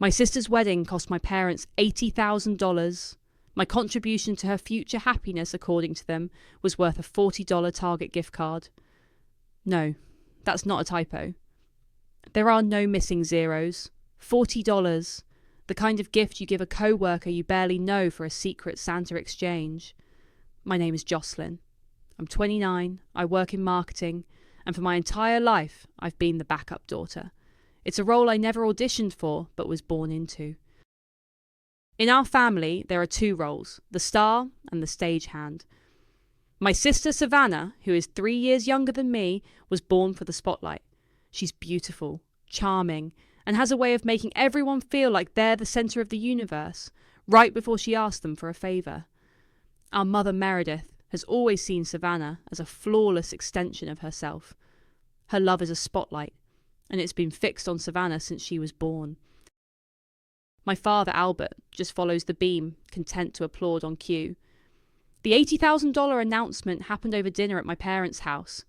My sister's wedding cost my parents $80,000. My contribution to her future happiness, according to them, was worth a $40 Target gift card. No, that's not a typo. There are no missing zeros. $40. The kind of gift you give a co-worker you barely know for a secret Santa exchange. My name is Jocelyn. I'm 29, I work in marketing, and for my entire life I've been the backup daughter. It's a role I never auditioned for, but was born into. In our family, there are two roles, the star and the stagehand. My sister Savannah, who is 3 years younger than me, was born for the spotlight. She's beautiful, charming, and has a way of making everyone feel like they're the centre of the universe, right before she asks them for a favour. Our mother Meredith has always seen Savannah as a flawless extension of herself. Her love is a spotlight, and it's been fixed on Savannah since she was born. My father, Albert, just follows the beam, content to applaud on cue. The $80,000 announcement happened over dinner at my parents' house.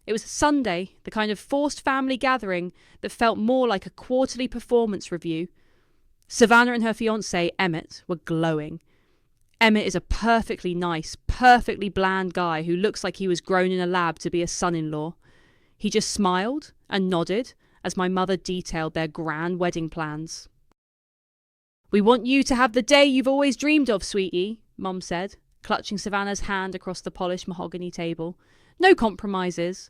It was a Sunday, the kind of forced family gathering that felt more like a quarterly performance review. Savannah and her fiancé, Emmett, were glowing. Emmett is a perfectly nice, perfectly bland guy who looks like he was grown in a lab to be a son-in-law. He just smiled and nodded as my mother detailed their grand wedding plans. "We want you to have the day you've always dreamed of, sweetie," Mum said, clutching Savannah's hand across the polished mahogany table. "No compromises."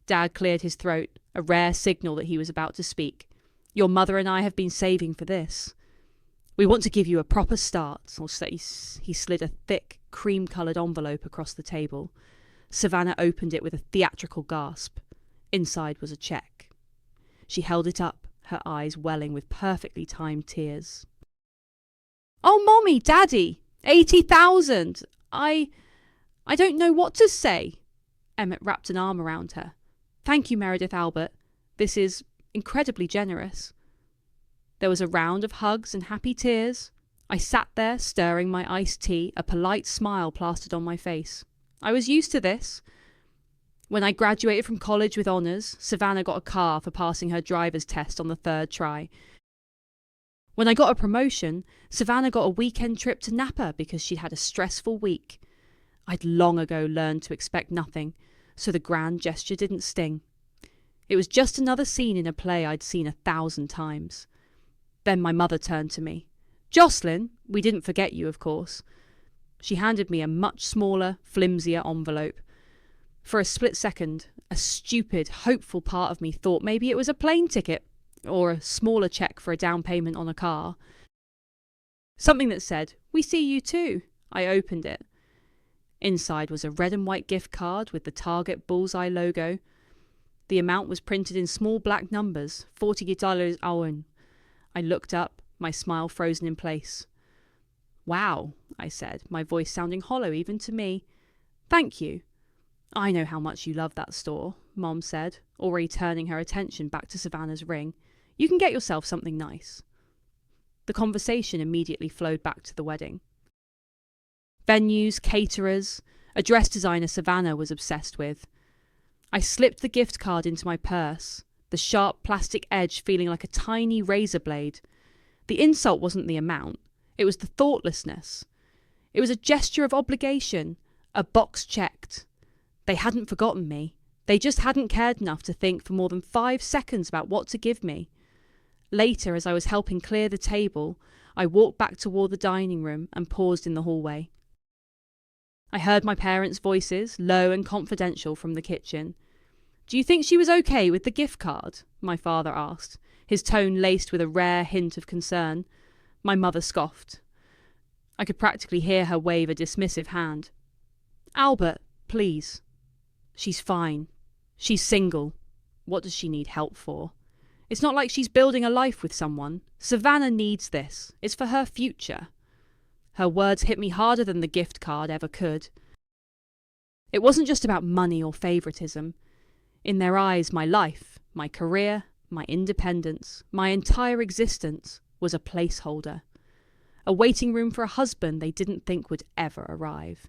Dad cleared his throat, a rare signal that he was about to speak. "Your mother and I have been saving for this. We want to give you a proper start." He slid a thick, cream-coloured envelope across the table. Savannah opened it with a theatrical gasp. Inside was a cheque. She held it up, her eyes welling with perfectly timed tears. "Oh, Mommy, Daddy! 80,000! I don't know what to say." Emmett wrapped an arm around her. "Thank you, Meredith Albert. This is incredibly generous." There was a round of hugs and happy tears. I sat there, stirring my iced tea, a polite smile plastered on my face. I was used to this. When I graduated from college with honours, Savannah got a car for passing her driver's test on the 3rd try. When I got a promotion, Savannah got a weekend trip to Napa because she'd had a stressful week. I'd long ago learned to expect nothing, so the grand gesture didn't sting. It was just another scene in a play I'd seen 1,000 times. Then my mother turned to me. "Jocelyn, we didn't forget you, of course." She handed me a much smaller, flimsier envelope. For a split second, a stupid, hopeful part of me thought maybe it was a plane ticket, or a smaller cheque for a down payment on a car. Something that said, "We see you too." I opened it. Inside was a red and white gift card with the Target bullseye logo. The amount was printed in small black numbers, $40 owen. I looked up, my smile frozen in place. "Wow," I said, my voice sounding hollow even to me. "Thank you." "I know how much you love that store," Mom said, already turning her attention back to Savannah's ring. "You can get yourself something nice." The conversation immediately flowed back to the wedding. Venues, caterers, a dress designer Savannah was obsessed with. I slipped the gift card into my purse, the sharp plastic edge feeling like a tiny razor blade. The insult wasn't the amount, it was the thoughtlessness. It was a gesture of obligation, a box checked. They hadn't forgotten me. They just hadn't cared enough to think for more than 5 seconds about what to give me. Later, as I was helping clear the table, I walked back toward the dining room and paused in the hallway. I heard my parents' voices, low and confidential, from the kitchen. "Do you think she was okay with the gift card?" my father asked, his tone laced with a rare hint of concern. My mother scoffed. I could practically hear her wave a dismissive hand. "Albert, please. She's fine. She's single. What does she need help for? It's not like she's building a life with someone. Savannah needs this. It's for her future." Her words hit me harder than the gift card ever could. It wasn't just about money or favouritism. In their eyes, my life, my career, my independence, my entire existence was a placeholder. A waiting room for a husband they didn't think would ever arrive.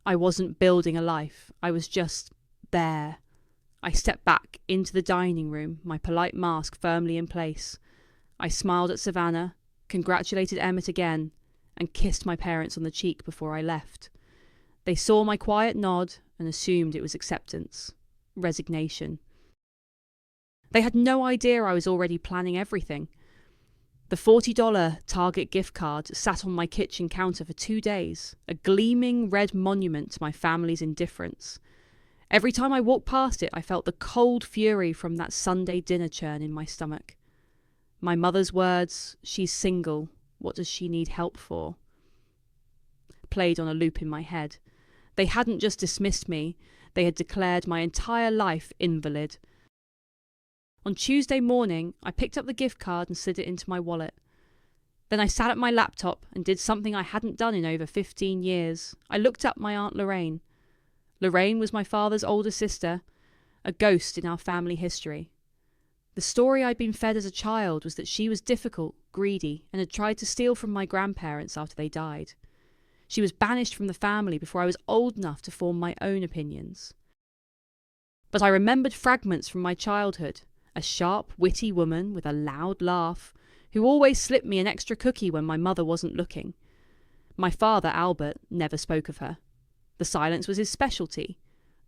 I wasn't building a life. I was just there. I stepped back into the dining room, my polite mask firmly in place. I smiled at Savannah, congratulated Emmett again, and kissed my parents on the cheek before I left. They saw my quiet nod and assumed it was acceptance, resignation. They had no idea I was already planning everything. The $40 Target gift card sat on my kitchen counter for 2 days, a gleaming red monument to my family's indifference. Every time I walked past it, I felt the cold fury from that Sunday dinner churn in my stomach. My mother's words, "She's single, what does she need help for?" played on a loop in my head. They hadn't just dismissed me, they had declared my entire life invalid. On Tuesday morning, I picked up the gift card and slid it into my wallet. Then I sat at my laptop and did something I hadn't done in over 15 years. I looked up my Aunt Lorraine. Lorraine was my father's older sister, a ghost in our family history. The story I'd been fed as a child was that she was difficult, greedy, and had tried to steal from my grandparents after they died. She was banished from the family before I was old enough to form my own opinions. But I remembered fragments from my childhood, a sharp, witty woman with a loud laugh, who always slipped me an extra cookie when my mother wasn't looking. My father, Albert, never spoke of her. The silence was his specialty.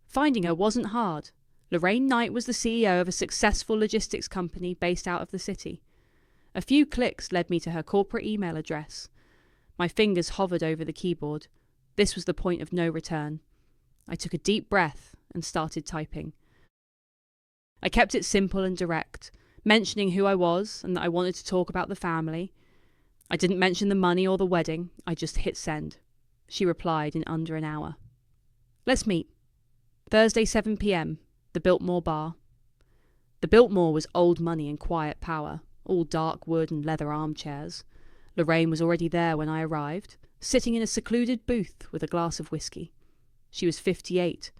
Finding her wasn't hard. Lorraine Knight was the CEO of a successful logistics company based out of the city. A few clicks led me to her corporate email address. My fingers hovered over the keyboard. This was the point of no return. I took a deep breath and started typing. I kept it simple and direct, mentioning who I was and that I wanted to talk about the family. I didn't mention the money or the wedding, I just hit send. She replied in under an hour. "Let's meet. Thursday 7 p.m, the Biltmore Bar." The Biltmore was old money and quiet power, all dark wood and leather armchairs. Lorraine was already there when I arrived, sitting in a secluded booth with a glass of whiskey. She was 58,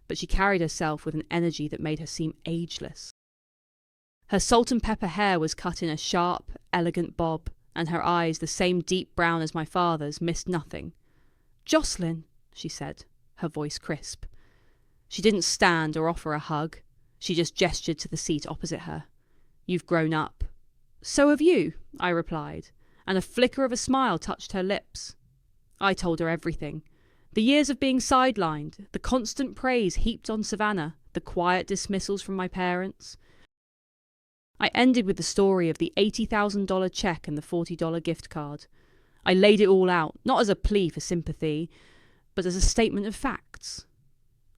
but she carried herself with an energy that made her seem ageless. Her salt and pepper hair was cut in a sharp, elegant bob, and her eyes, the same deep brown as my father's, missed nothing. "Jocelyn," she said, her voice crisp. She didn't stand or offer a hug. She just gestured to the seat opposite her. "You've grown up." "So have you," I replied, and a flicker of a smile touched her lips. I told her everything. The years of being sidelined, the constant praise heaped on Savannah, the quiet dismissals from my parents. I ended with the story of the $80,000 check and the $40 gift card. I laid it all out, not as a plea for sympathy, but as a statement of facts.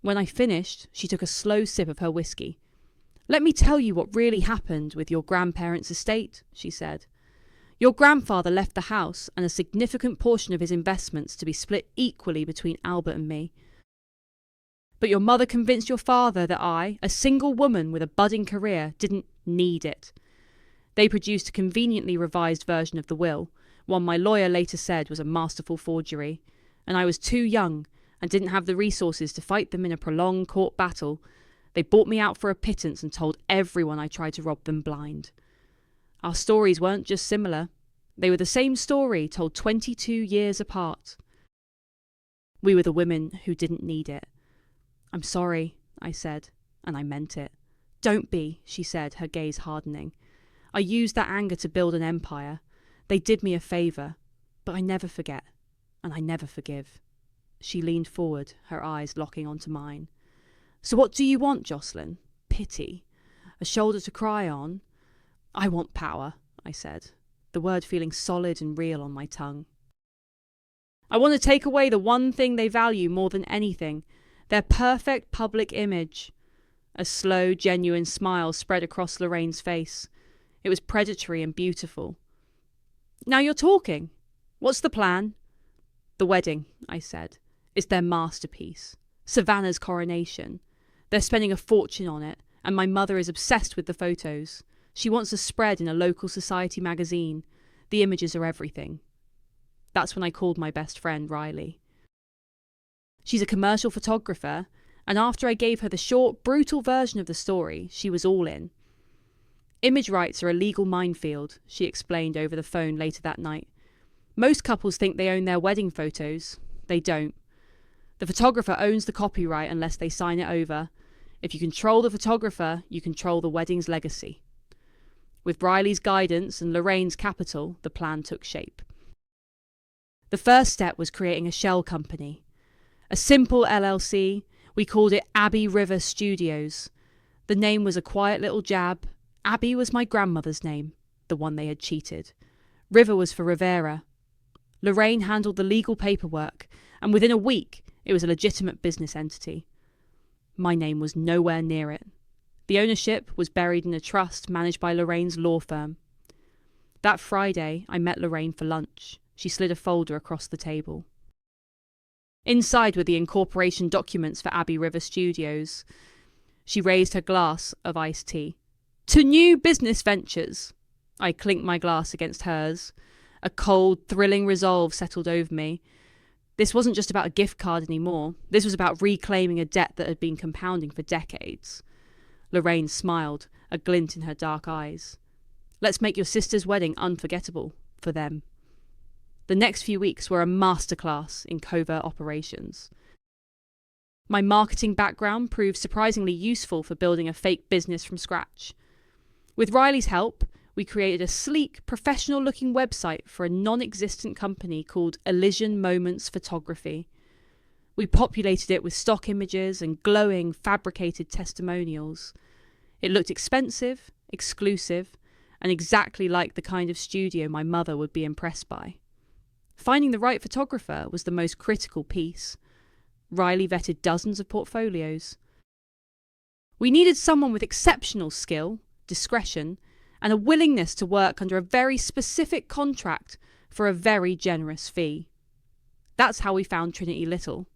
When I finished, she took a slow sip of her whiskey. "Let me tell you what really happened with your grandparents' estate," she said. "Your grandfather left the house and a significant portion of his investments to be split equally between Albert and me. But your mother convinced your father that I, a single woman with a budding career, didn't need it. They produced a conveniently revised version of the will, one my lawyer later said was a masterful forgery, and I was too young and didn't have the resources to fight them in a prolonged court battle. They bought me out for a pittance and told everyone I tried to rob them blind. Our stories weren't just similar. They were the same story, told 22 years apart. We were the women who didn't need it." "I'm sorry," I said, and I meant it. "Don't be," she said, her gaze hardening. "I used that anger to build an empire. They did me a favour, but I never forget, and I never forgive." She leaned forward, her eyes locking onto mine. "So what do you want, Jocelyn? Pity? A shoulder to cry on?" "I want power," I said, the word feeling solid and real on my tongue. "I want to take away the one thing they value more than anything, their perfect public image." A slow, genuine smile spread across Lorraine's face. It was predatory and beautiful. "Now you're talking. What's the plan?" "The wedding," I said. "It's their masterpiece. Savannah's coronation. They're spending a fortune on it, and my mother is obsessed with the photos. She wants a spread in a local society magazine. The images are everything." That's when I called my best friend, Riley. She's a commercial photographer, and after I gave her the short, brutal version of the story, she was all in. "Image rights are a legal minefield," she explained over the phone later that night. "Most couples think they own their wedding photos. They don't. The photographer owns the copyright unless they sign it over. If you control the photographer, you control the wedding's legacy." With Riley's guidance and Lorraine's capital, the plan took shape. The first step was creating a shell company. A simple LLC, we called it Abbey River Studios. The name was a quiet little jab. Abbey was my grandmother's name, the one they had cheated. River was for Rivera. Lorraine handled the legal paperwork, and within a week, it was a legitimate business entity. My name was nowhere near it. The ownership was buried in a trust managed by Lorraine's law firm. That Friday, I met Lorraine for lunch. She slid a folder across the table. Inside were the incorporation documents for Abbey River Studios. She raised her glass of iced tea. To new business ventures. I clinked my glass against hers. A cold, thrilling resolve settled over me. This wasn't just about a gift card anymore. This was about reclaiming a debt that had been compounding for decades. Lorraine smiled, a glint in her dark eyes. Let's make your sister's wedding unforgettable for them. The next few weeks were a masterclass in covert operations. My marketing background proved surprisingly useful for building a fake business from scratch. With Riley's help, we created a sleek, professional-looking website for a non-existent company called Elysian Moments Photography. We populated it with stock images and glowing, fabricated testimonials. It looked expensive, exclusive, and exactly like the kind of studio my mother would be impressed by. Finding the right photographer was the most critical piece. Riley vetted dozens of portfolios. We needed someone with exceptional skill, discretion, and a willingness to work under a very specific contract for a very generous fee. That's how we found Trinity Little.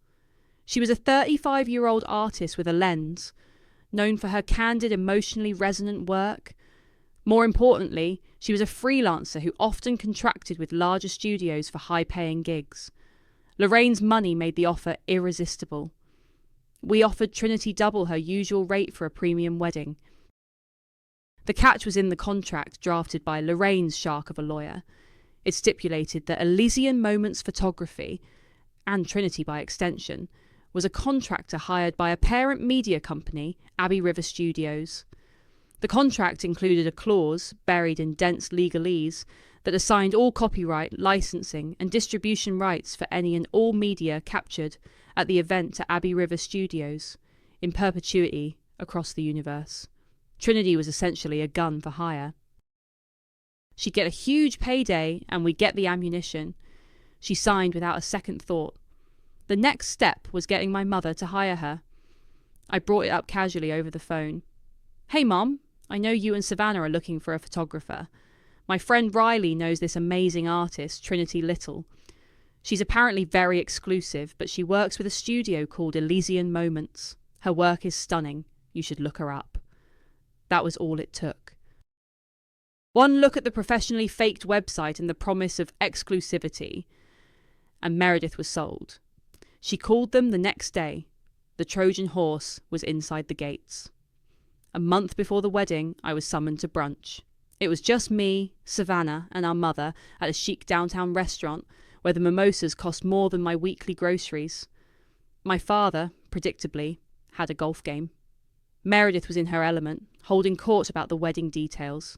She was a 35-year-old artist with a lens, known for her candid, emotionally resonant work. More importantly, she was a freelancer who often contracted with larger studios for high-paying gigs. Lorraine's money made the offer irresistible. We offered Trinity double her usual rate for a premium wedding. The catch was in the contract drafted by Lorraine's shark of a lawyer. It stipulated that Elysian Moments Photography, and Trinity by extension, was a contractor hired by a parent media company, Abbey River Studios. The contract included a clause, buried in dense legalese, that assigned all copyright, licensing, and distribution rights for any and all media captured at the event to Abbey River Studios, in perpetuity across the universe. Trinity was essentially a gun for hire. She'd get a huge payday, and we'd get the ammunition. She signed without a second thought. The next step was getting my mother to hire her. I brought it up casually over the phone. Hey, Mom, I know you and Savannah are looking for a photographer. My friend Riley knows this amazing artist, Trinity Little. She's apparently very exclusive, but she works with a studio called Elysian Moments. Her work is stunning. You should look her up. That was all it took. One look at the professionally faked website and the promise of exclusivity, and Meredith was sold. She called them the next day. The Trojan horse was inside the gates. A month before the wedding, I was summoned to brunch. It was just me, Savannah, and our mother at a chic downtown restaurant where the mimosas cost more than my weekly groceries. My father, predictably, had a golf game. Meredith was in her element, holding court about the wedding details.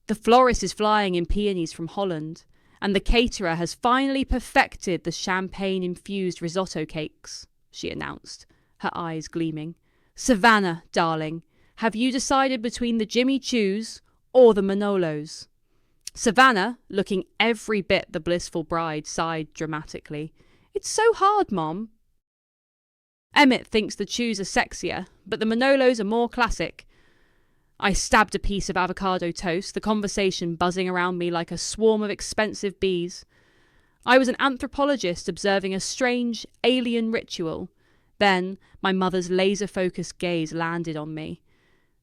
The florist is flying in peonies from Holland, and the caterer has finally perfected the champagne-infused risotto cakes, she announced, her eyes gleaming. Savannah, darling, have you decided between the Jimmy Choos or the Manolos? Savannah, looking every bit the blissful bride, sighed dramatically. It's so hard, Mom. Emmett thinks the Choos are sexier, but the Manolos are more classic. I stabbed a piece of avocado toast, the conversation buzzing around me like a swarm of expensive bees. I was an anthropologist observing a strange, alien ritual. Then my mother's laser-focused gaze landed on me.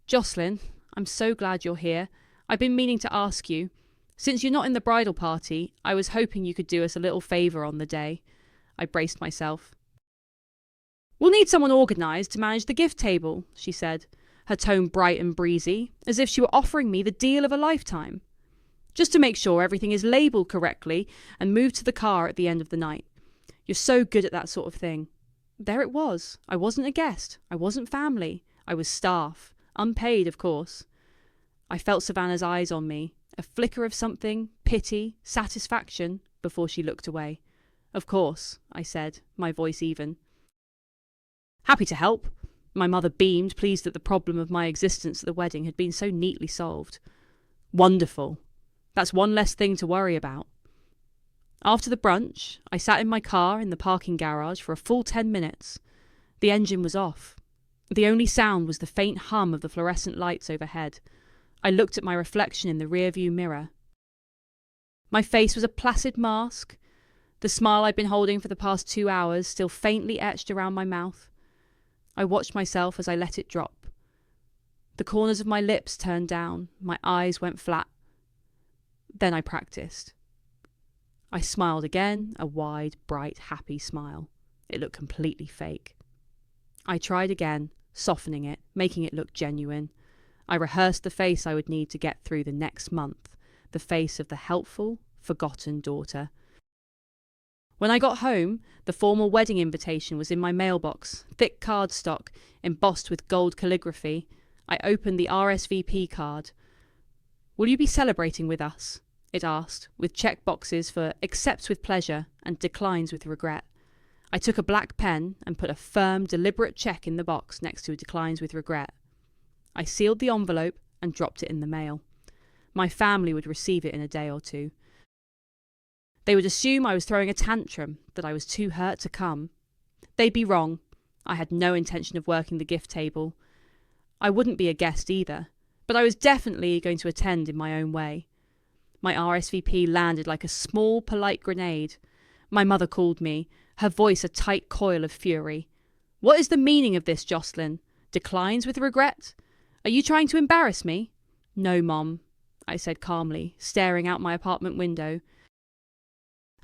Jocelyn, I'm so glad you're here. I've been meaning to ask you. Since you're not in the bridal party, I was hoping you could do us a little favour on the day. I braced myself. We'll need someone organised to manage the gift table, she said, her tone bright and breezy, as if she were offering me the deal of a lifetime. Just to make sure everything is labelled correctly and moved to the car at the end of the night. You're so good at that sort of thing. There it was. I wasn't a guest. I wasn't family. I was staff. Unpaid, of course. I felt Savannah's eyes on me, a flicker of something, pity, satisfaction, before she looked away. "Of course," I said, my voice even. "Happy to help." My mother beamed, pleased that the problem of my existence at the wedding had been so neatly solved. "Wonderful. That's one less thing to worry about." After the brunch, I sat in my car in the parking garage for a full 10 minutes. The engine was off. The only sound was the faint hum of the fluorescent lights overhead. I looked at my reflection in the rearview mirror. My face was a placid mask, the smile I'd been holding for the past 2 hours still faintly etched around my mouth. I watched myself as I let it drop. The corners of my lips turned down, my eyes went flat. Then I practiced. I smiled again, a wide, bright, happy smile. It looked completely fake. I tried again, softening it, making it look genuine. I rehearsed the face I would need to get through the next month, the face of the helpful, forgotten daughter. When I got home, the formal wedding invitation was in my mailbox, thick cardstock, embossed with gold calligraphy. I opened the RSVP card. "Will you be celebrating with us?" it asked, with check boxes for accepts with pleasure and declines with regret. I took a black pen and put a firm, deliberate check in the box next to declines with regret. I sealed the envelope and dropped it in the mail. My family would receive it in a day or two. They would assume I was throwing a tantrum, that I was too hurt to come. They'd be wrong. I had no intention of working the gift table. I wouldn't be a guest either, but I was definitely going to attend in my own way. My RSVP landed like a small, polite grenade. My mother called me, her voice a tight coil of fury. "What is the meaning of this, Jocelyn? Declines with regret? Are you trying to embarrass me?" "No, Mom," I said calmly, staring out my apartment window.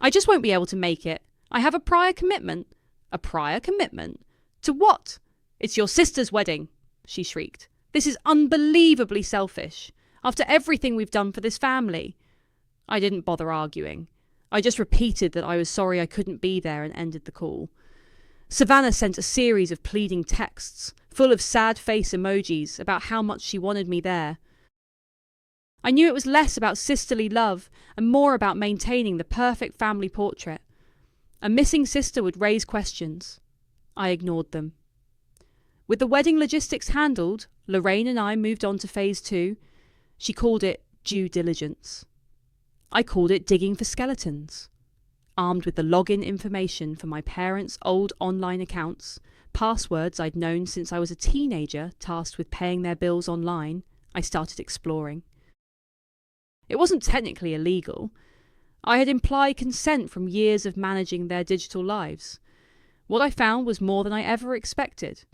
"I just won't be able to make it. I have a prior commitment." "A prior commitment? To what?" "It's your sister's wedding," she shrieked. "This is unbelievably selfish. After everything we've done for this family." I didn't bother arguing. I just repeated that I was sorry I couldn't be there and ended the call. Savannah sent a series of pleading texts, full of sad face emojis, about how much she wanted me there. I knew it was less about sisterly love and more about maintaining the perfect family portrait. A missing sister would raise questions. I ignored them. With the wedding logistics handled, Lorraine and I moved on to phase 2. She called it due diligence. I called it digging for skeletons. Armed with the login information for my parents' old online accounts, passwords I'd known since I was a teenager tasked with paying their bills online, I started exploring. It wasn't technically illegal. I had implied consent from years of managing their digital lives. What I found was more than I ever expected.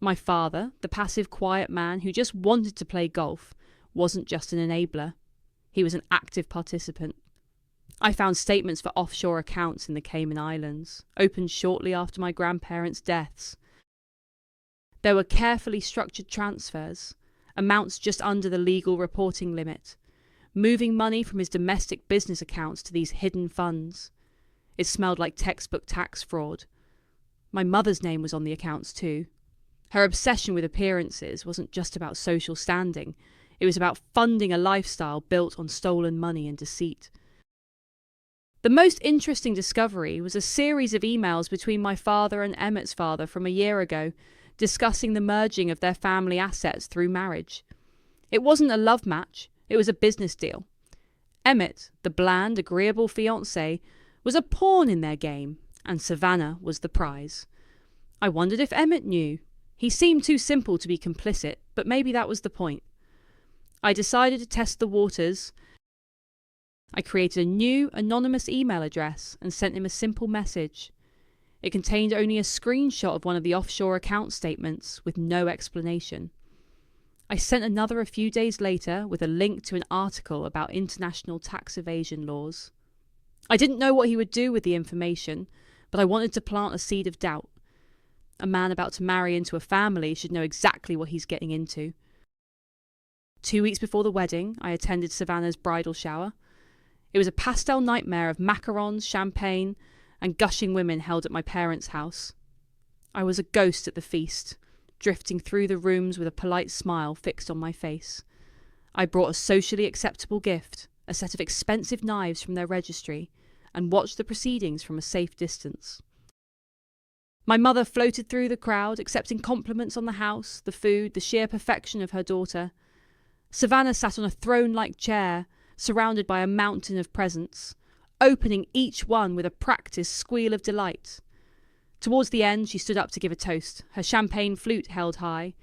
My father, the passive, quiet man who just wanted to play golf, wasn't just an enabler. He was an active participant. I found statements for offshore accounts in the Cayman Islands, opened shortly after my grandparents' deaths. There were carefully structured transfers, amounts just under the legal reporting limit, moving money from his domestic business accounts to these hidden funds. It smelled like textbook tax fraud. My mother's name was on the accounts too. Her obsession with appearances wasn't just about social standing. It was about funding a lifestyle built on stolen money and deceit. The most interesting discovery was a series of emails between my father and Emmett's father from a year ago, discussing the merging of their family assets through marriage. It wasn't a love match, it was a business deal. Emmett, the bland, agreeable fiancé, was a pawn in their game, and Savannah was the prize. I wondered if Emmett knew. He seemed too simple to be complicit, but maybe that was the point. I decided to test the waters. I created a new, anonymous email address and sent him a simple message. It contained only a screenshot of one of the offshore account statements with no explanation. I sent another a few days later with a link to an article about international tax evasion laws. I didn't know what he would do with the information, but I wanted to plant a seed of doubt. A man about to marry into a family should know exactly what he's getting into. 2 weeks before the wedding, I attended Savannah's bridal shower. It was a pastel nightmare of macarons, champagne, and gushing women held at my parents' house. I was a ghost at the feast, drifting through the rooms with a polite smile fixed on my face. I brought a socially acceptable gift, a set of expensive knives from their registry, and watched the proceedings from a safe distance. My mother floated through the crowd, accepting compliments on the house, the food, the sheer perfection of her daughter. Savannah sat on a throne-like chair, surrounded by a mountain of presents, opening each one with a practiced squeal of delight. Towards the end, she stood up to give a toast, her champagne flute held high.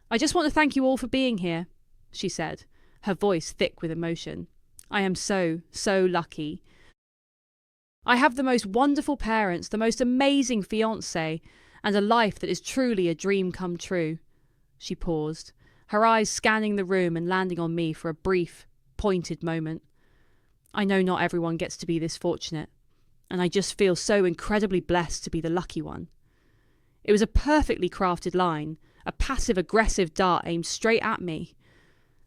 "I just want to thank you all for being here," she said, her voice thick with emotion. "I am so, so lucky. I have the most wonderful parents, the most amazing fiancé, and a life that is truly a dream come true." She paused, her eyes scanning the room and landing on me for a brief, pointed moment. I know not everyone gets to be this fortunate, and I just feel so incredibly blessed to be the lucky one. It was a perfectly crafted line, a passive-aggressive dart aimed straight at me.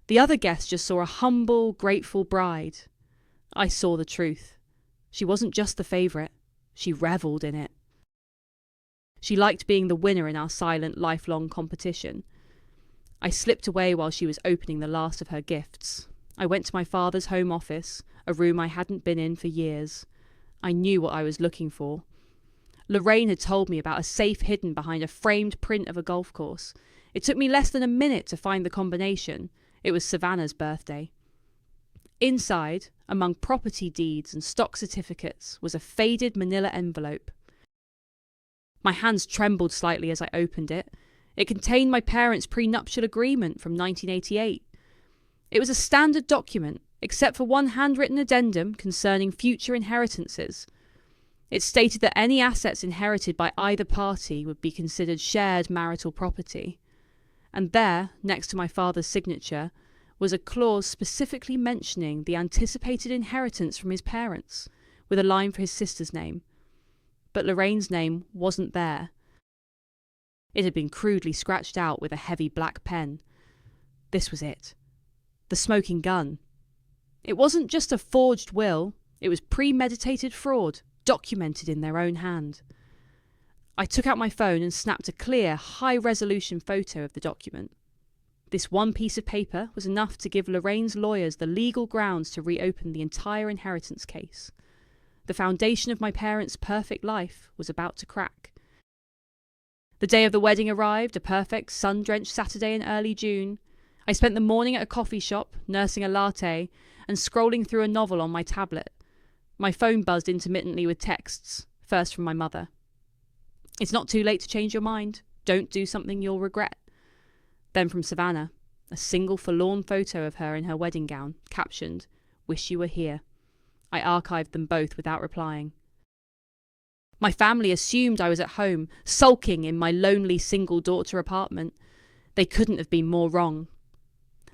The other guests just saw a humble, grateful bride. I saw the truth. She wasn't just the favourite, she revelled in it. She liked being the winner in our silent, lifelong competition. I slipped away while she was opening the last of her gifts. I went to my father's home office, a room I hadn't been in for years. I knew what I was looking for. Lorraine had told me about a safe hidden behind a framed print of a golf course. It took me less than a minute to find the combination. It was Savannah's birthday. Inside, among property deeds and stock certificates, was a faded manila envelope. My hands trembled slightly as I opened it. It contained my parents' prenuptial agreement from 1988. It was a standard document, except for one handwritten addendum concerning future inheritances. It stated that any assets inherited by either party would be considered shared marital property. And there, next to my father's signature, was a clause specifically mentioning the anticipated inheritance from his parents, with a line for his sister's name. But Lorraine's name wasn't there. It had been crudely scratched out with a heavy black pen. This was it. The smoking gun. It wasn't just a forged will, it was premeditated fraud, documented in their own hand. I took out my phone and snapped a clear, high-resolution photo of the document. This one piece of paper was enough to give Lorraine's lawyers the legal grounds to reopen the entire inheritance case. The foundation of my parents' perfect life was about to crack. The day of the wedding arrived, a perfect, sun-drenched Saturday in early June. I spent the morning at a coffee shop, nursing a latte, and scrolling through a novel on my tablet. My phone buzzed intermittently with texts, first from my mother. "It's not too late to change your mind. Don't do something you'll regret." Then from Savannah, a single forlorn photo of her in her wedding gown, captioned, "Wish you were here." I archived them both without replying. My family assumed I was at home, sulking in my lonely single-daughter apartment. They couldn't have been more wrong.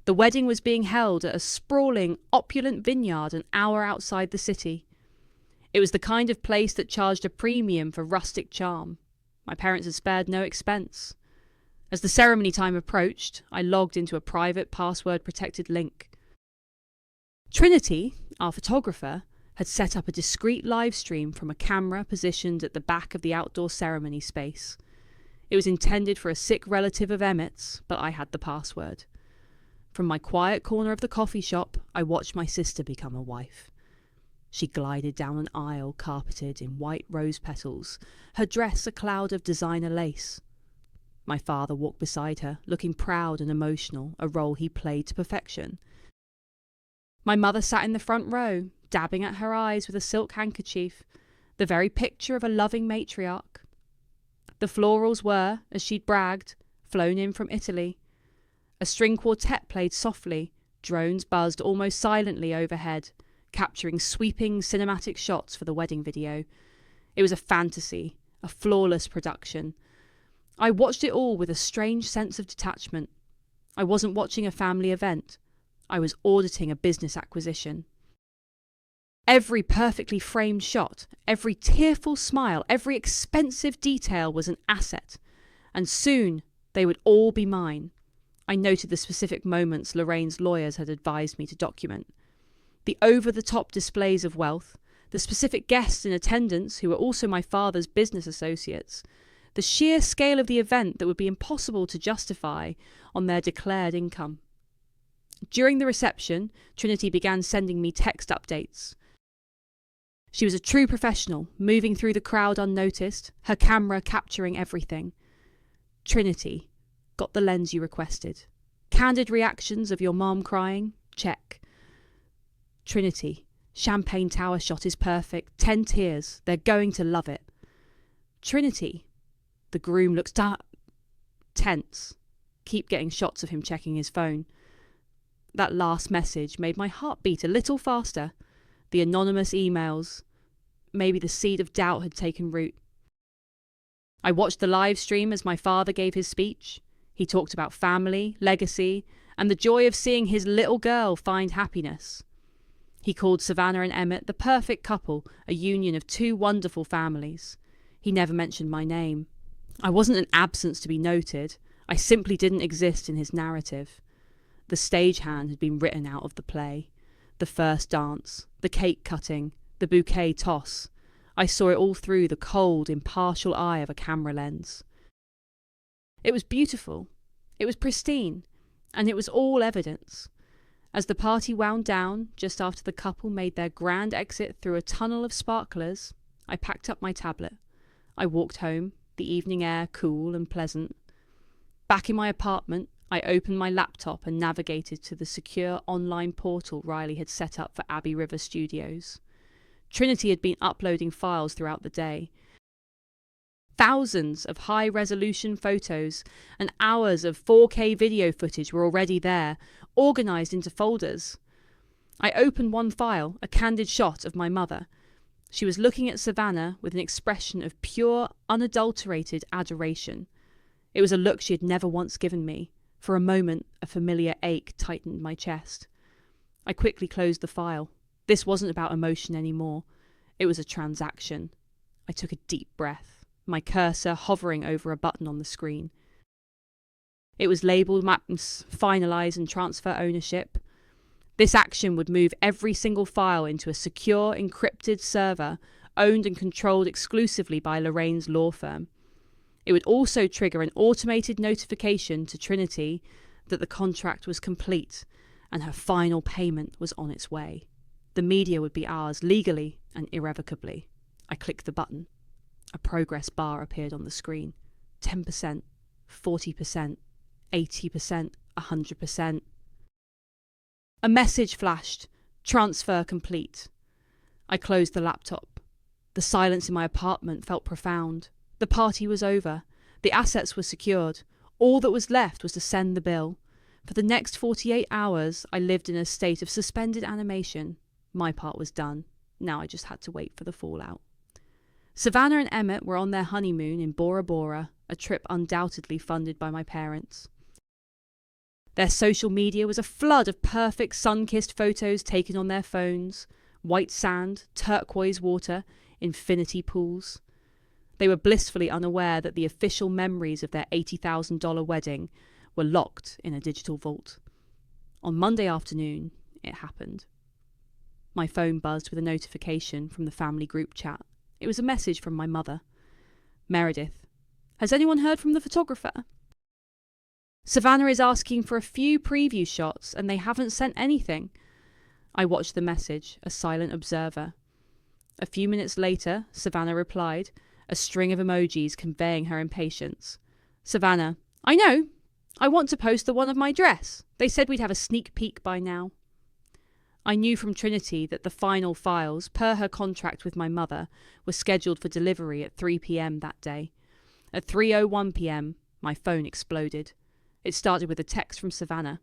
The wedding was being held at a sprawling, opulent vineyard an hour outside the city. It was the kind of place that charged a premium for rustic charm. My parents had spared no expense. As the ceremony time approached, I logged into a private, password-protected link. Trinity, our photographer, had set up a discreet live stream from a camera positioned at the back of the outdoor ceremony space. It was intended for a sick relative of Emmett's, but I had the password. From my quiet corner of the coffee shop, I watched my sister become a wife. She glided down an aisle carpeted in white rose petals, her dress a cloud of designer lace. My father walked beside her, looking proud and emotional, a role he played to perfection. My mother sat in the front row, dabbing at her eyes with a silk handkerchief, the very picture of a loving matriarch. The florals were, as she'd bragged, flown in from Italy. A string quartet played softly, drones buzzed almost silently overhead, capturing sweeping cinematic shots for the wedding video. It was a fantasy, a flawless production. I watched it all with a strange sense of detachment. I wasn't watching a family event. I was auditing a business acquisition. Every perfectly framed shot, every tearful smile, every expensive detail was an asset, and soon they would all be mine. I noted the specific moments Lorraine's lawyers had advised me to document. The over-the-top displays of wealth, the specific guests in attendance who were also my father's business associates, the sheer scale of the event that would be impossible to justify on their declared income. During the reception, Trinity began sending me text updates. She was a true professional, moving through the crowd unnoticed, her camera capturing everything. Trinity, got the lens you requested. Candid reactions of your mom crying? Check. Trinity, champagne tower shot is perfect. 10 tears. They're going to love it. Trinity, the groom looks tense. Keep getting shots of him checking his phone. That last message made my heart beat a little faster. The anonymous emails. Maybe the seed of doubt had taken root. I watched the live stream as my father gave his speech. He talked about family, legacy, and the joy of seeing his little girl find happiness. He called Savannah and Emmett the perfect couple, a union of two wonderful families. He never mentioned my name. I wasn't an absence to be noted. I simply didn't exist in his narrative. The stagehand had been written out of the play. The first dance, the cake cutting, the bouquet toss. I saw it all through the cold, impartial eye of a camera lens. It was beautiful. It was pristine. And it was all evidence. As the party wound down, just after the couple made their grand exit through a tunnel of sparklers, I packed up my tablet. I walked home, the evening air cool and pleasant. Back in my apartment, I opened my laptop and navigated to the secure online portal Riley had set up for Abbey River Studios. Trinity had been uploading files throughout the day. Thousands of high-resolution photos and hours of 4K video footage were already there, organised into folders. I opened one file, a candid shot of my mother. She was looking at Savannah with an expression of pure, unadulterated adoration. It was a look she had never once given me. For a moment, a familiar ache tightened my chest. I quickly closed the file. This wasn't about emotion anymore. It was a transaction. I took a deep breath, my cursor hovering over a button on the screen. It was labelled Maps, Finalise and Transfer Ownership. This action would move every single file into a secure, encrypted server owned and controlled exclusively by Lorraine's law firm. It would also trigger an automated notification to Trinity that the contract was complete and her final payment was on its way. The media would be ours legally and irrevocably. I clicked the button. A progress bar appeared on the screen. 10%, 40%, 80%, 100%. A message flashed. Transfer complete. I closed the laptop. The silence in my apartment felt profound. The party was over. The assets were secured. All that was left was to send the bill. For the next 48 hours, I lived in a state of suspended animation. My part was done. Now I just had to wait for the fallout. Savannah and Emmett were on their honeymoon in Bora Bora, a trip undoubtedly funded by my parents. Their social media was a flood of perfect sun-kissed photos taken on their phones, white sand, turquoise water, infinity pools. They were blissfully unaware that the official memories of their $80,000 wedding were locked in a digital vault. On Monday afternoon, it happened. My phone buzzed with a notification from the family group chat. It was a message from my mother. Meredith, has anyone heard from the photographer? Savannah is asking for a few preview shots and they haven't sent anything. I watched the message, a silent observer. A few minutes later, Savannah replied, a string of emojis conveying her impatience. Savannah, I know. I want to post the one of my dress. They said we'd have a sneak peek by now. I knew from Trinity that the final files, per her contract with my mother, were scheduled for delivery at 3 p.m. that day. At 3:01 p.m, my phone exploded. It started with a text from Savannah.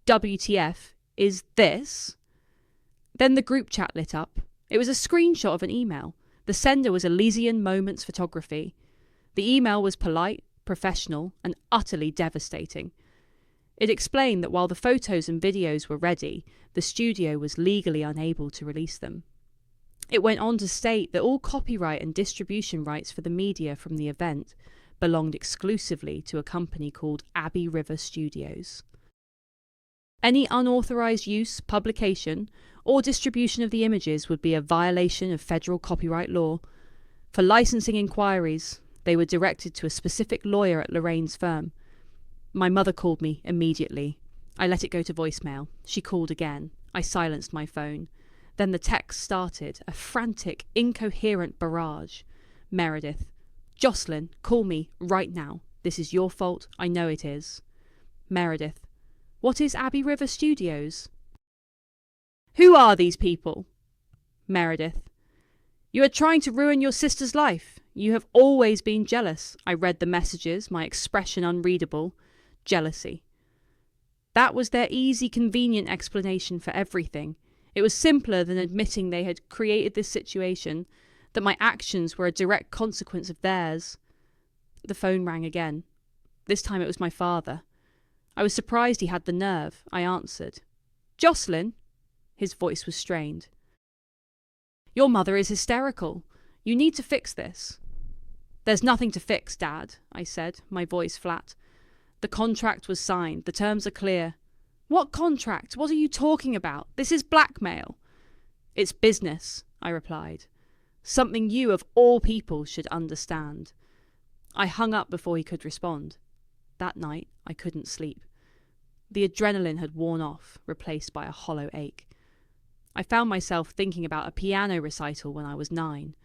WTF, is this? Then the group chat lit up. It was a screenshot of an email. The sender was Elysian Moments Photography. The email was polite, professional, and utterly devastating. It explained that while the photos and videos were ready, the studio was legally unable to release them. It went on to state that all copyright and distribution rights for the media from the event belonged exclusively to a company called Abbey River Studios. Any unauthorized use, publication, or distribution of the images would be a violation of federal copyright law. For licensing inquiries, they were directed to a specific lawyer at Lorraine's firm. My mother called me immediately. I let it go to voicemail. She called again. I silenced my phone. Then the text started, a frantic, incoherent barrage. Meredith. Jocelyn, call me right now. This is your fault. I know it is. Meredith. What is Abbey River Studios? Who are these people? Meredith. You are trying to ruin your sister's life. You have always been jealous. I read the messages, my expression unreadable. Jealousy. That was their easy, convenient explanation for everything. It was simpler than admitting they had created this situation, that my actions were a direct consequence of theirs. The phone rang again. This time it was my father. I was surprised he had the nerve. I answered. Jocelyn? His voice was strained. Your mother is hysterical. You need to fix this. There's nothing to fix, Dad, I said, my voice flat. The contract was signed. The terms are clear. What contract? What are you talking about? This is blackmail. It's business, I replied. Something you, of all people, should understand. I hung up before he could respond. That night, I couldn't sleep. The adrenaline had worn off, replaced by a hollow ache. I found myself thinking about a piano recital when I was 9.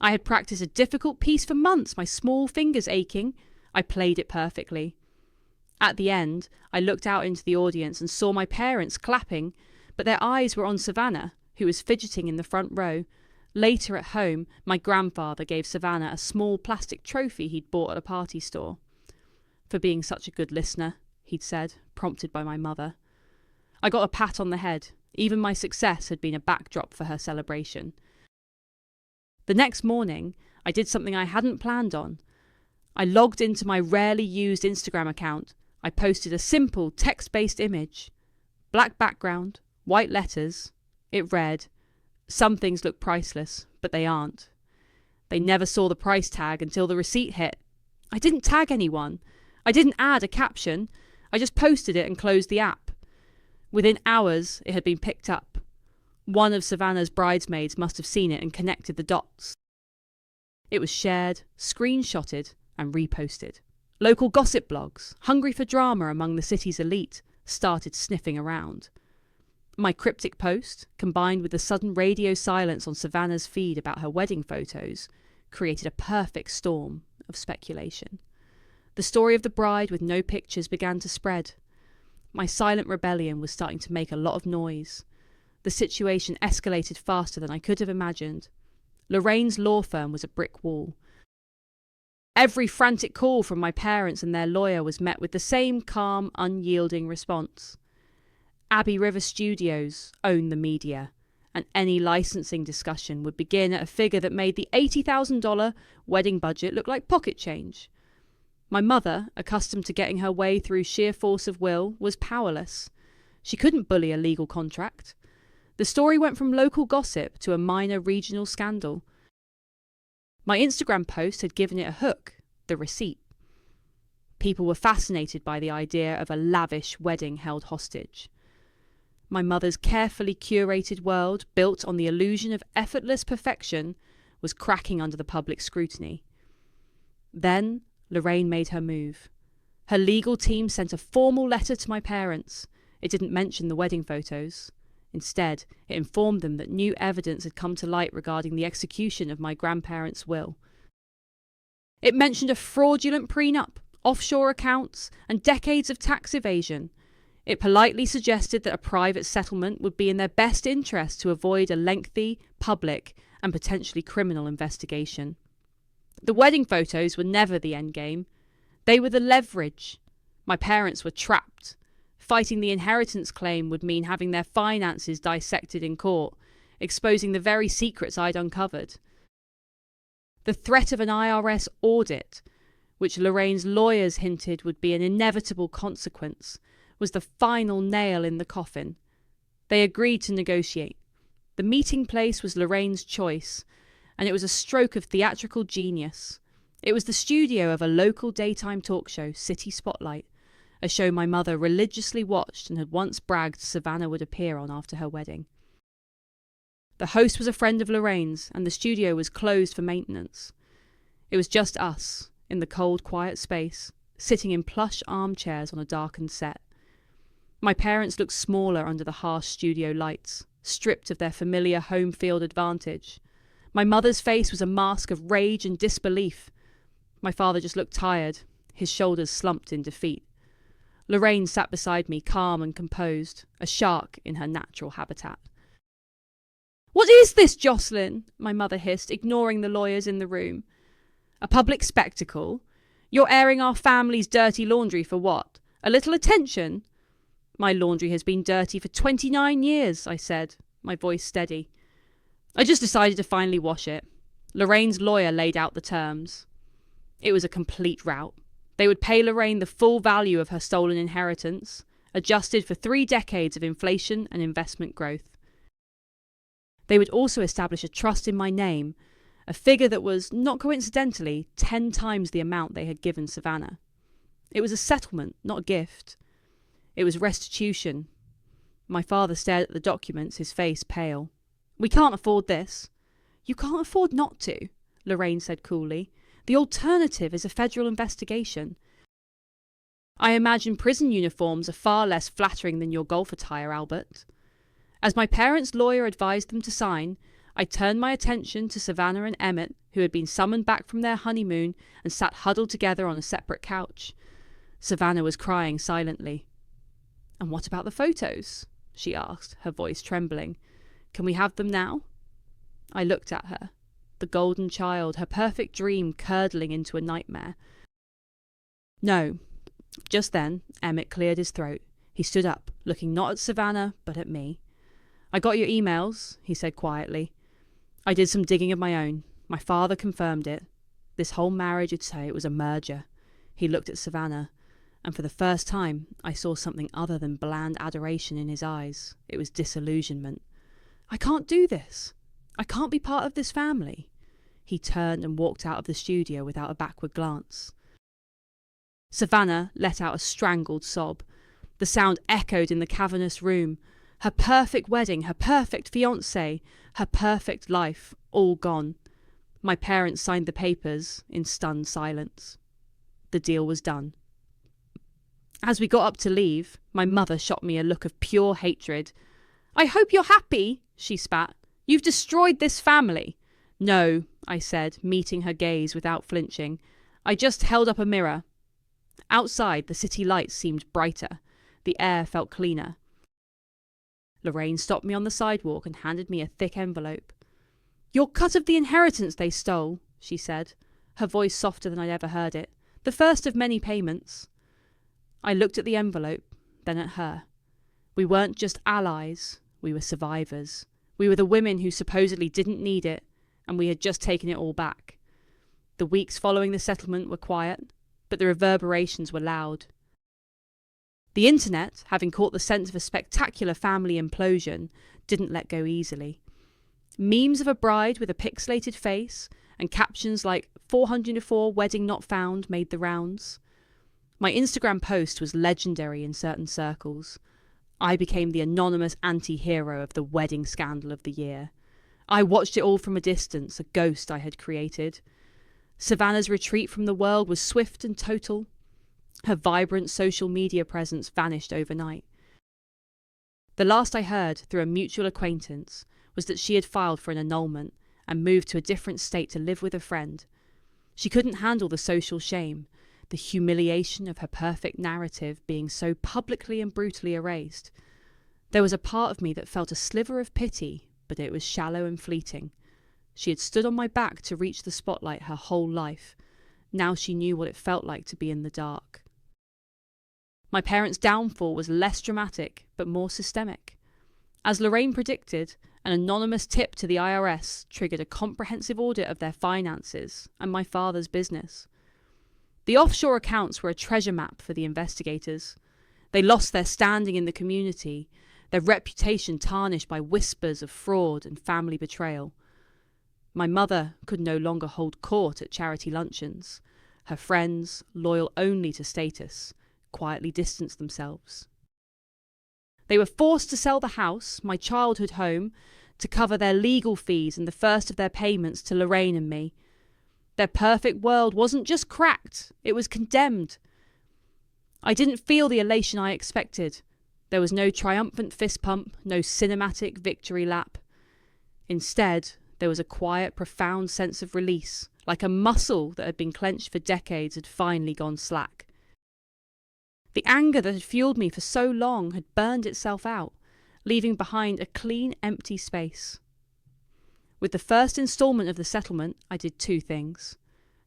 I had practiced a difficult piece for months, my small fingers aching. I played it perfectly. At the end, I looked out into the audience and saw my parents clapping, but their eyes were on Savannah, who was fidgeting in the front row. Later at home, my grandfather gave Savannah a small plastic trophy he'd bought at a party store. For being such a good listener, he'd said, prompted by my mother. I got a pat on the head. Even my success had been a backdrop for her celebration. The next morning, I did something I hadn't planned on. I logged into my rarely used Instagram account. I posted a simple text-based image. Black background, white letters. It read, "Some things look priceless, but they aren't." They never saw the price tag until the receipt hit. I didn't tag anyone. I didn't add a caption. I just posted it and closed the app. Within hours, it had been picked up. One of Savannah's bridesmaids must have seen it and connected the dots. It was shared, screenshotted, and reposted. Local gossip blogs, hungry for drama among the city's elite, started sniffing around. My cryptic post, combined with the sudden radio silence on Savannah's feed about her wedding photos, created a perfect storm of speculation. The story of the bride with no pictures began to spread. My silent rebellion was starting to make a lot of noise. The situation escalated faster than I could have imagined. Lorraine's law firm was a brick wall. Every frantic call from my parents and their lawyer was met with the same calm, unyielding response. Abbey River Studios own the media, and any licensing discussion would begin at a figure that made the $80,000 wedding budget look like pocket change. My mother, accustomed to getting her way through sheer force of will, was powerless. She couldn't bully a legal contract. The story went from local gossip to a minor regional scandal. My Instagram post had given it a hook, the receipt. People were fascinated by the idea of a lavish wedding held hostage. My mother's carefully curated world, built on the illusion of effortless perfection, was cracking under the public scrutiny. Then Lorraine made her move. Her legal team sent a formal letter to my parents. It didn't mention the wedding photos. Instead, it informed them that new evidence had come to light regarding the execution of my grandparents' will. It mentioned a fraudulent prenup, offshore accounts, and decades of tax evasion. It politely suggested that a private settlement would be in their best interest to avoid a lengthy, public, and potentially criminal investigation. The wedding photos were never the endgame. They were the leverage. My parents were trapped. Fighting the inheritance claim would mean having their finances dissected in court, exposing the very secrets I'd uncovered. The threat of an IRS audit, which Lorraine's lawyers hinted would be an inevitable consequence, was the final nail in the coffin. They agreed to negotiate. The meeting place was Lorraine's choice, and it was a stroke of theatrical genius. It was the studio of a local daytime talk show, City Spotlight, a show my mother religiously watched and had once bragged Savannah would appear on after her wedding. The host was a friend of Lorraine's, and the studio was closed for maintenance. It was just us, in the cold, quiet space, sitting in plush armchairs on a darkened set. My parents looked smaller under the harsh studio lights, stripped of their familiar home field advantage. My mother's face was a mask of rage and disbelief. My father just looked tired, his shoulders slumped in defeat. Lorraine sat beside me, calm and composed, a shark in her natural habitat. "What is this, Jocelyn?" my mother hissed, ignoring the lawyers in the room. "A public spectacle? You're airing our family's dirty laundry for what? A little attention?" "My laundry has been dirty for 29 years, I said, my voice steady. "I just decided to finally wash it." Lorraine's lawyer laid out the terms. It was a complete rout. They would pay Lorraine the full value of her stolen inheritance, adjusted for 3 decades of inflation and investment growth. They would also establish a trust in my name, a figure that was, not coincidentally, 10 times the amount they had given Savannah. It was a settlement, not a gift. It was restitution. My father stared at the documents, his face pale. "We can't afford this." "You can't afford not to," Lorraine said coolly. "The alternative is a federal investigation. I imagine prison uniforms are far less flattering than your golf attire, Albert." As my parents' lawyer advised them to sign, I turned my attention to Savannah and Emmett, who had been summoned back from their honeymoon and sat huddled together on a separate couch. Savannah was crying silently. "And what about the photos?" she asked, her voice trembling. "Can we have them now?" I looked at her. The golden child, her perfect dream curdling into a nightmare. "No." Just then, Emmett cleared his throat. He stood up, looking not at Savannah, but at me. "I got your emails," he said quietly. "I did some digging of my own. My father confirmed it. This whole marriage would say it was a merger." He looked at Savannah, and for the first time, I saw something other than bland adoration in his eyes. It was disillusionment. "I can't do this. I can't be part of this family." He turned and walked out of the studio without a backward glance. Savannah let out a strangled sob. The sound echoed in the cavernous room. Her perfect wedding, her perfect fiancé, her perfect life, all gone. My parents signed the papers in stunned silence. The deal was done. As we got up to leave, my mother shot me a look of pure hatred. "I hope you're happy," she spat. "You've destroyed this family." "No," I said, meeting her gaze without flinching. "I just held up a mirror." Outside, the city lights seemed brighter. The air felt cleaner. Lorraine stopped me on the sidewalk and handed me a thick envelope. "Your cut of the inheritance they stole," she said, her voice softer than I'd ever heard it. "The first of many payments." I looked at the envelope, then at her. We weren't just allies, we were survivors. We were the women who supposedly didn't need it, and we had just taken it all back. The weeks following the settlement were quiet, but the reverberations were loud. The internet, having caught the scent of a spectacular family implosion, didn't let go easily. Memes of a bride with a pixelated face and captions like 404 wedding not found made the rounds. My Instagram post was legendary in certain circles. I became the anonymous anti-hero of the wedding scandal of the year. I watched it all from a distance, a ghost I had created. Savannah's retreat from the world was swift and total. Her vibrant social media presence vanished overnight. The last I heard, through a mutual acquaintance, was that she had filed for an annulment and moved to a different state to live with a friend. She couldn't handle the social shame, the humiliation of her perfect narrative being so publicly and brutally erased. There was a part of me that felt a sliver of pity, but it was shallow and fleeting. She had stood on my back to reach the spotlight her whole life. Now she knew what it felt like to be in the dark. My parents' downfall was less dramatic, but more systemic. As Lorraine predicted, an anonymous tip to the IRS triggered a comprehensive audit of their finances and my father's business. The offshore accounts were a treasure map for the investigators. They lost their standing in the community, their reputation tarnished by whispers of fraud and family betrayal. My mother could no longer hold court at charity luncheons. Her friends, loyal only to status, quietly distanced themselves. They were forced to sell the house, my childhood home, to cover their legal fees and the first of their payments to Lorraine and me. Their perfect world wasn't just cracked, it was condemned. I didn't feel the elation I expected. There was no triumphant fist pump, no cinematic victory lap. Instead, there was a quiet, profound sense of release, like a muscle that had been clenched for decades had finally gone slack. The anger that had fueled me for so long had burned itself out, leaving behind a clean, empty space. With the first instalment of the settlement, I did two things.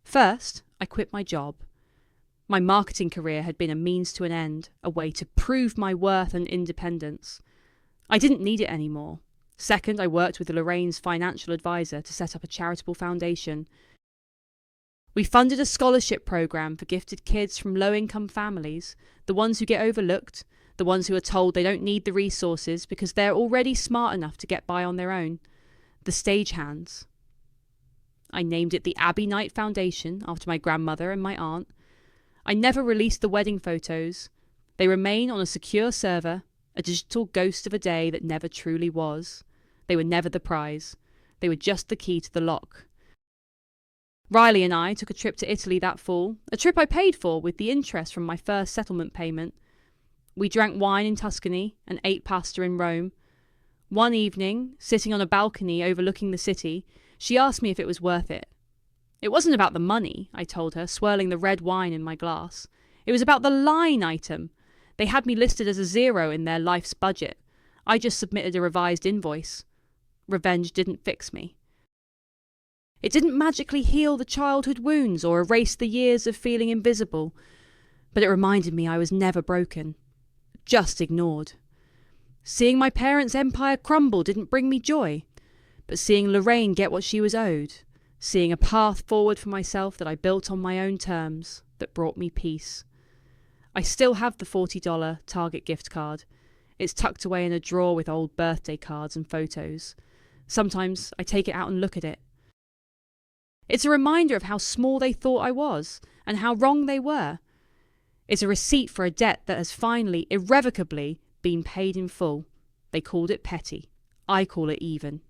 First, I quit my job. My marketing career had been a means to an end, a way to prove my worth and independence. I didn't need it anymore. Second, I worked with Lorraine's financial advisor to set up a charitable foundation. We funded a scholarship program for gifted kids from low-income families, the ones who get overlooked, the ones who are told they don't need the resources because they're already smart enough to get by on their own. The stagehands. I named it the Abbey Knight Foundation after my grandmother and my aunt. I never released the wedding photos. They remain on a secure server, a digital ghost of a day that never truly was. They were never the prize. They were just the key to the lock. Riley and I took a trip to Italy that fall, a trip I paid for with the interest from my first settlement payment. We drank wine in Tuscany and ate pasta in Rome. One evening, sitting on a balcony overlooking the city, she asked me if it was worth it. It wasn't about the money, I told her, swirling the red wine in my glass. It was about the line item. They had me listed as a 0 in their life's budget. I just submitted a revised invoice. Revenge didn't fix me. It didn't magically heal the childhood wounds or erase the years of feeling invisible, but it reminded me I was never broken, just ignored. Seeing my parents' empire crumble didn't bring me joy, but seeing Lorraine get what she was owed, seeing a path forward for myself that I built on my own terms, that brought me peace. I still have the $40 Target gift card. It's tucked away in a drawer with old birthday cards and photos. Sometimes I take it out and look at it. It's a reminder of how small they thought I was, and how wrong they were. It's a receipt for a debt that has finally, irrevocably, been paid in full. They called it petty. I call it even.